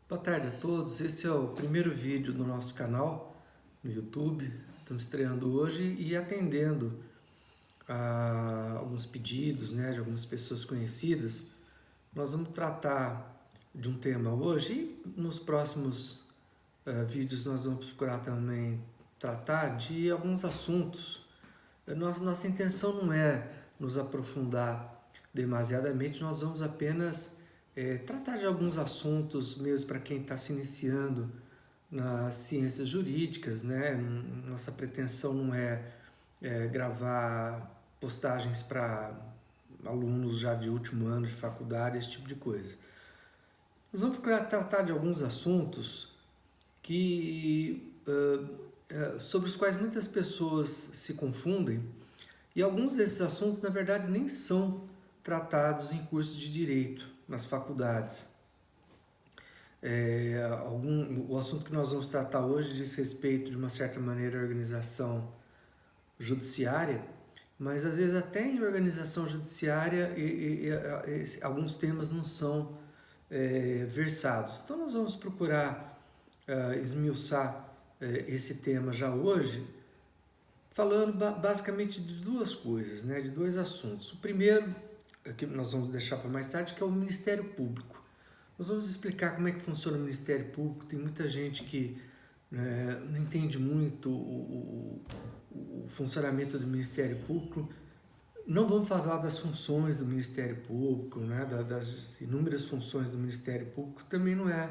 Boa tarde a todos, esse é o primeiro vídeo do nosso canal no YouTube. Estamos estreando hoje e atendendo a alguns pedidos, de algumas pessoas conhecidas. Nós vamos tratar de um tema hoje e nos próximos vídeos nós vamos procurar também tratar de alguns assuntos. Nossa intenção não é nos aprofundar demasiadamente, nós vamos apenas tratar de alguns assuntos mesmo para quem está se iniciando nas ciências jurídicas, né? Nossa pretensão não é gravar postagens para alunos já de último ano de faculdade, esse tipo de coisa. Nós vamos procurar tratar de alguns assuntos sobre os quais muitas pessoas se confundem, e alguns desses assuntos, na verdade, nem são tratados em cursos de direito nas faculdades. O assunto que nós vamos tratar hoje diz respeito, de uma certa maneira, à organização judiciária, mas às vezes até em organização judiciária alguns temas não são versados. Então nós vamos procurar esmiuçar esse tema já hoje, falando basicamente de duas coisas, de dois assuntos. O primeiro, que nós vamos deixar para mais tarde, que é o Ministério Público. Nós vamos explicar como é que funciona o Ministério Público. Tem muita gente que não entende muito o funcionamento do Ministério Público. Não vamos falar das funções do Ministério Público, das inúmeras funções do Ministério Público. Também não é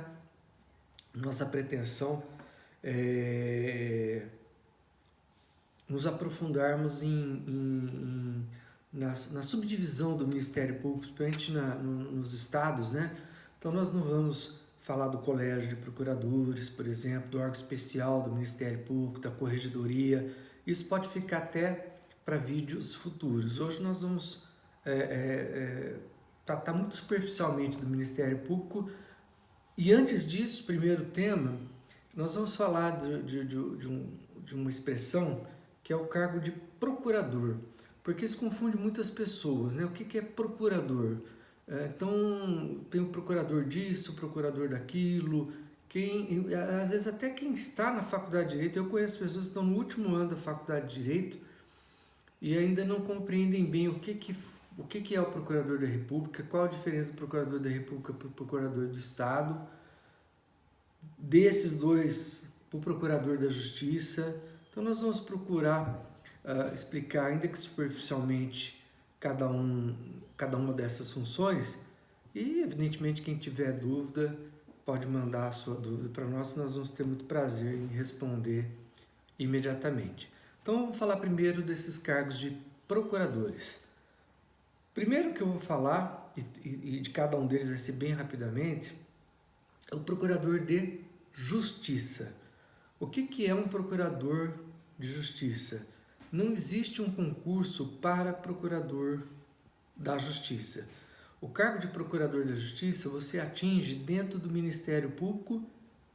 nossa pretensão nos aprofundarmos na subdivisão do Ministério Público, principalmente nos estados, Então nós não vamos falar do Colégio de Procuradores, por exemplo, do órgão especial do Ministério Público, da Corregedoria. Isso pode ficar até para vídeos futuros. Hoje nós vamos tratar muito superficialmente do Ministério Público. E antes disso, primeiro tema, nós vamos falar de uma expressão que é o cargo de procurador, porque isso confunde muitas pessoas, O que é procurador? Então, tem o procurador disso, o procurador daquilo, às vezes até quem está na faculdade de Direito, eu conheço pessoas que estão no último ano da faculdade de Direito e ainda não compreendem bem o que é o procurador da República, qual a diferença do procurador da República para o procurador do Estado, desses dois para o procurador da Justiça. Então nós vamos procurar explicar, ainda que superficialmente, cada uma dessas funções, e evidentemente quem tiver dúvida pode mandar a sua dúvida para nós vamos ter muito prazer em responder imediatamente. Então vamos falar primeiro desses cargos de procuradores. Primeiro que eu vou falar, e de cada um deles vai ser bem rapidamente, é o procurador de justiça. O que é um procurador de justiça? Não existe um concurso para procurador da justiça. O cargo de procurador da justiça você atinge dentro do Ministério Público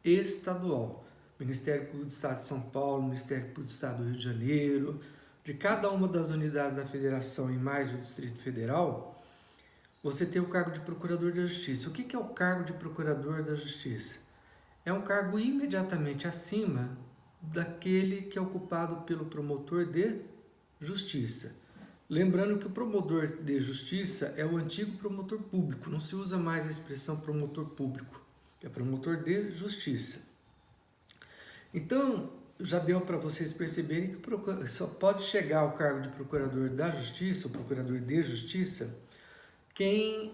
Estadual. Ministério Público do Estado de São Paulo, Ministério Público do Estado do Rio de Janeiro, de cada uma das unidades da federação e mais o Distrito Federal, você tem o cargo de procurador da justiça. O que é o cargo de procurador da justiça? É um cargo imediatamente acima daquele que é ocupado pelo promotor de justiça. Lembrando que o promotor de justiça é o antigo promotor público, não se usa mais a expressão promotor público, é promotor de justiça. Então, já deu para vocês perceberem que só pode chegar ao cargo de procurador da justiça, o procurador de justiça, quem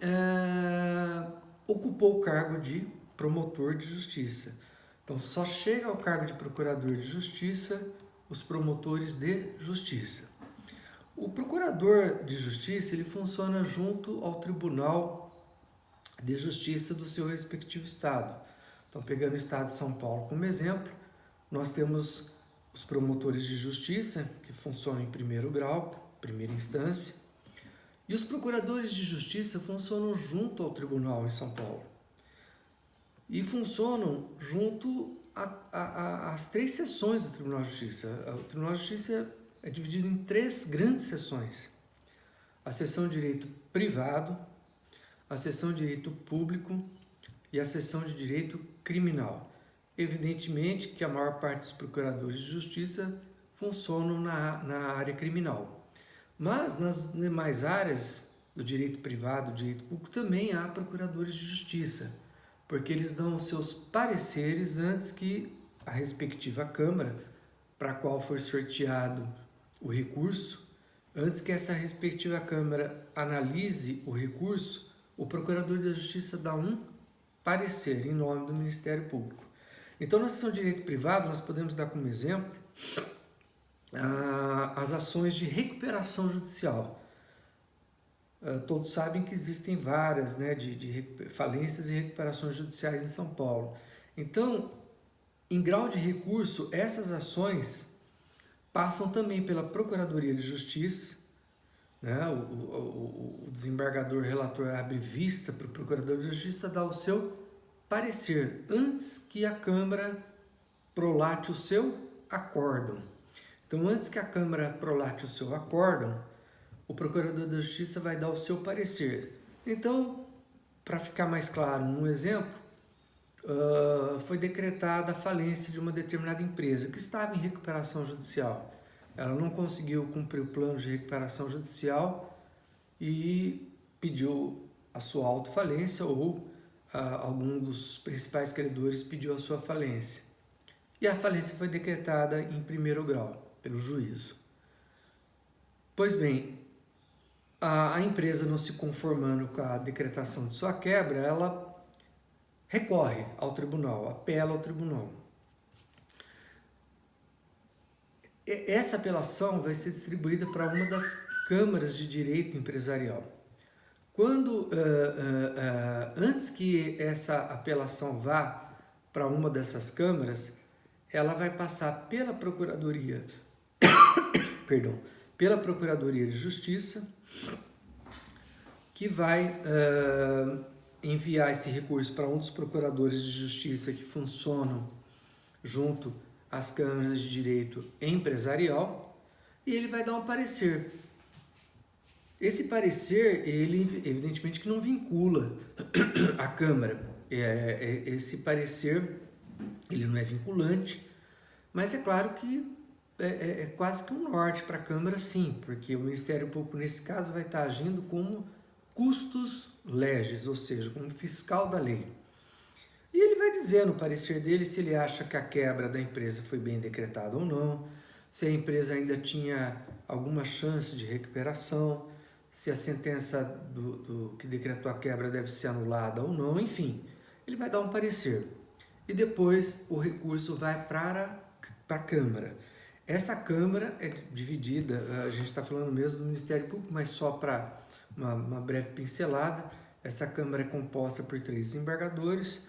ocupou o cargo de promotor de justiça. Então, só chega ao cargo de procurador de justiça os promotores de justiça. O procurador de justiça ele funciona junto ao Tribunal de Justiça do seu respectivo estado. Então, pegando o estado de São Paulo como exemplo, nós temos os promotores de justiça, que funcionam em primeiro grau, primeira instância, e os procuradores de justiça funcionam junto ao tribunal em São Paulo. E funcionam junto às três seções do Tribunal de Justiça. O Tribunal de Justiça é dividido em três grandes seções. A seção de direito privado, a seção de direito público e a seção de direito criminal. Evidentemente que a maior parte dos procuradores de justiça funcionam na área criminal, mas nas demais áreas do direito privado, do direito público, também há procuradores de justiça, porque eles dão os seus pareceres antes que a respectiva Câmara, para a qual foi sorteado o recurso, antes que essa respectiva Câmara analise o recurso, o Procurador da Justiça dá um parecer em nome do Ministério Público. Então, na seção de direito privado, nós podemos dar como exemplo as ações de recuperação judicial. Todos sabem que existem várias, né, de falências e recuperações judiciais em São Paulo. Então, em grau de recurso, essas ações passam também pela Procuradoria de Justiça, né? O desembargador relator abre vista para o Procurador de Justiça dar o seu parecer antes que a Câmara prolate o seu acórdão. Então, antes que a Câmara prolate o seu acórdão, o Procurador da Justiça vai dar o seu parecer. Então, para ficar mais claro, um exemplo, foi decretada a falência de uma determinada empresa que estava em recuperação judicial. Ela não conseguiu cumprir o plano de recuperação judicial e pediu a sua autofalência ou algum dos principais credores pediu a sua falência. E a falência foi decretada em primeiro grau, pelo juízo. Pois bem, a empresa, não se conformando com a decretação de sua quebra, ela recorre ao tribunal, apela ao tribunal. Essa apelação vai ser distribuída para uma das câmaras de direito empresarial. Quando, antes que essa apelação vá para uma dessas câmaras, ela vai passar pela Procuradoria, pela Procuradoria de Justiça, que vai enviar esse recurso para um dos procuradores de justiça que funcionam junto às câmaras de direito empresarial, e ele vai dar um parecer. Esse parecer, ele evidentemente que não vincula a Câmara. Esse parecer, ele não é vinculante, mas é claro que é quase que um norte para a Câmara, sim, porque o Ministério Público, nesse caso, vai estar agindo como custos legis, ou seja, como fiscal da lei. E ele vai dizer no parecer dele se ele acha que a quebra da empresa foi bem decretada ou não, se a empresa ainda tinha alguma chance de recuperação, se a sentença que decretou a quebra deve ser anulada ou não, enfim, ele vai dar um parecer. E depois o recurso vai para a Câmara. Essa Câmara é dividida, a gente está falando mesmo do Ministério Público, mas só para uma breve pincelada. Essa Câmara é composta por 3 desembargadores,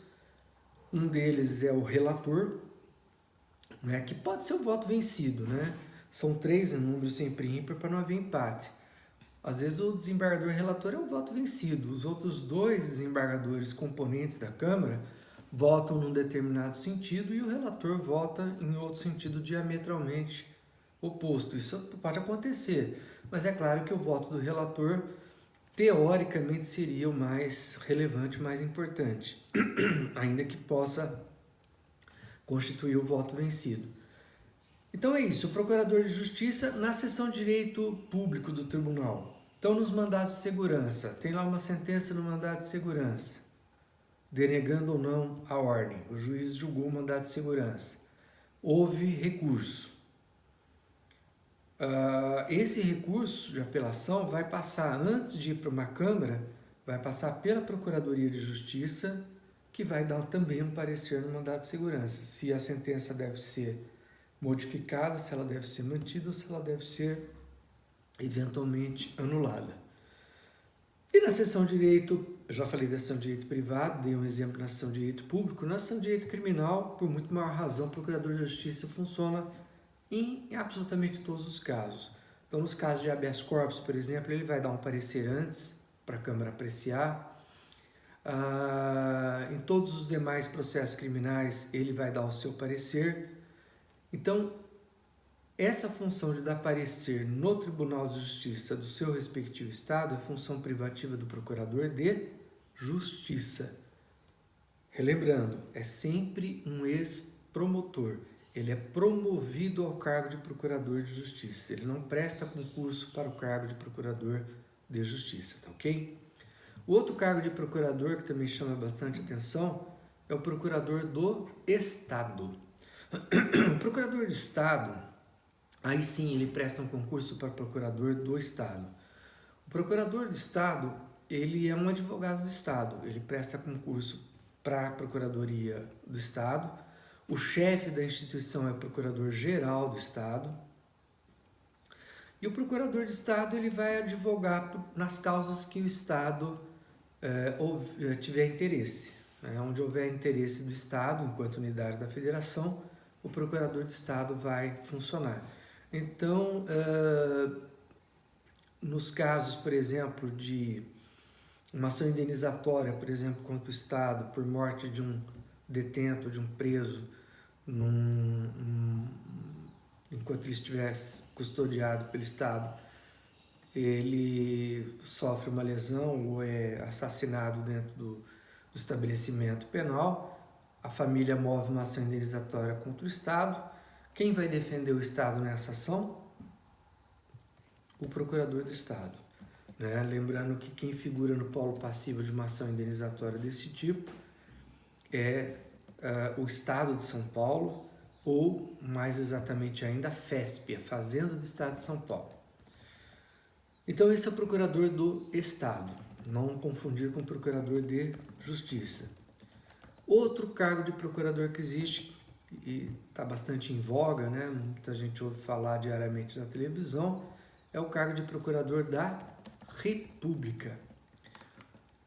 um deles é o relator, né, que pode ser o voto vencido, né? São 3 em número sempre ímpar para não haver empate. Às vezes o desembargador relator é o voto vencido, os outros 2 desembargadores componentes da Câmara votam num determinado sentido e o relator vota em outro sentido diametralmente oposto. Isso pode acontecer, mas é claro que o voto do relator teoricamente seria o mais relevante, o mais importante, ainda que possa constituir o voto vencido. Então é isso, o Procurador de Justiça na seção de direito público do tribunal. Então, nos mandados de segurança, tem lá uma sentença no mandado de segurança, denegando ou não a ordem. O juiz julgou o mandado de segurança. Houve recurso. Esse recurso de apelação vai passar, antes de ir para uma Câmara, vai passar pela Procuradoria de Justiça, que vai dar também um parecer no mandado de segurança, se a sentença deve ser modificada, se ela deve ser mantida ou se ela deve ser eventualmente anulada. E na seção de direito, eu já falei da seção de direito privado, dei um exemplo na seção de direito público. Na seção de direito criminal, por muito maior razão, o Procurador de Justiça funciona em absolutamente todos os casos. Então, nos casos de habeas corpus, por exemplo, ele vai dar um parecer antes para a Câmara apreciar. Em todos os demais processos criminais, ele vai dar o seu parecer. Então, essa função de dar parecer no Tribunal de Justiça do seu respectivo estado é função privativa do Procurador de Justiça. Relembrando, é sempre um ex-promotor. Ele é promovido ao cargo de procurador de justiça. Ele não presta concurso para o cargo de procurador de justiça, tá ok? O outro cargo de procurador que também chama bastante atenção é o procurador do Estado. O procurador do Estado, aí sim ele presta um concurso para procurador do Estado. O procurador do Estado, ele é um advogado do Estado, ele presta concurso para a Procuradoria do Estado. O chefe da instituição é o Procurador-Geral do Estado. E o Procurador do Estado ele vai advogar nas causas que o Estado tiver interesse. Onde houver interesse do Estado, enquanto unidade da Federação, o Procurador do Estado vai funcionar. Então, nos casos, por exemplo, de uma ação indenizatória, por exemplo, contra o Estado por morte de um detento, de um preso, enquanto ele estivesse custodiado pelo Estado, ele sofre uma lesão ou é assassinado dentro do estabelecimento penal, a família move uma ação indenizatória contra o Estado. Quem vai defender o Estado nessa ação? O Procurador do Estado. Lembrando que quem figura no polo passivo de uma ação indenizatória desse tipo é o Estado de São Paulo, ou, mais exatamente ainda, a FESP, a Fazenda do Estado de São Paulo. Então, esse é o Procurador do Estado, não confundir com o Procurador de Justiça. Outro cargo de procurador que existe, e está bastante em voga, muita gente ouve falar diariamente na televisão, é o cargo de Procurador da República.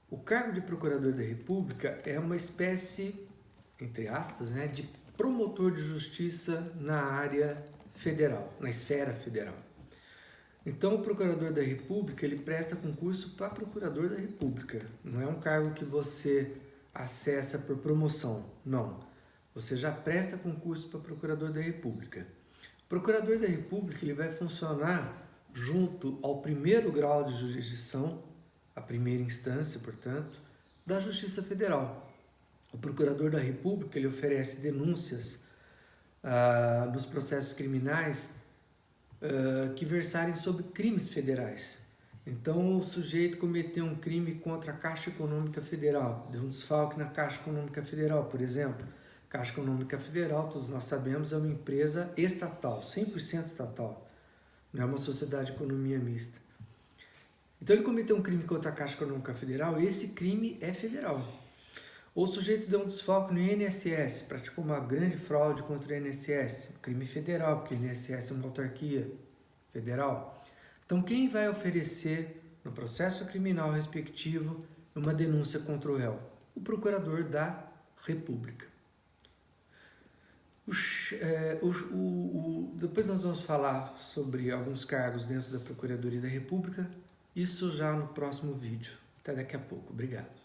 O cargo de Procurador da República é uma espécie, entre aspas, de promotor de justiça na área federal, na esfera federal. Então, o Procurador da República, ele presta concurso para Procurador da República. Não é um cargo que você acessa por promoção, não. Você já presta concurso para Procurador da República. O Procurador da República, ele vai funcionar junto ao primeiro grau de jurisdição, a primeira instância, portanto, da Justiça Federal. O Procurador da República, ele oferece denúncias nos processos criminais que versarem sobre crimes federais. Então, o sujeito cometeu um crime contra a Caixa Econômica Federal, deu um desfalque na Caixa Econômica Federal, por exemplo. Caixa Econômica Federal, todos nós sabemos, é uma empresa estatal, 100% estatal, não é uma sociedade de economia mista. Então, ele cometeu um crime contra a Caixa Econômica Federal e esse crime é federal. Ou o sujeito deu um desfalque no INSS, praticou uma grande fraude contra o INSS, crime federal, porque o INSS é uma autarquia federal. Então, quem vai oferecer no processo criminal respectivo uma denúncia contra o réu? O Procurador da República. Depois nós vamos falar sobre alguns cargos dentro da Procuradoria da República, isso já no próximo vídeo. Até daqui a pouco. Obrigado.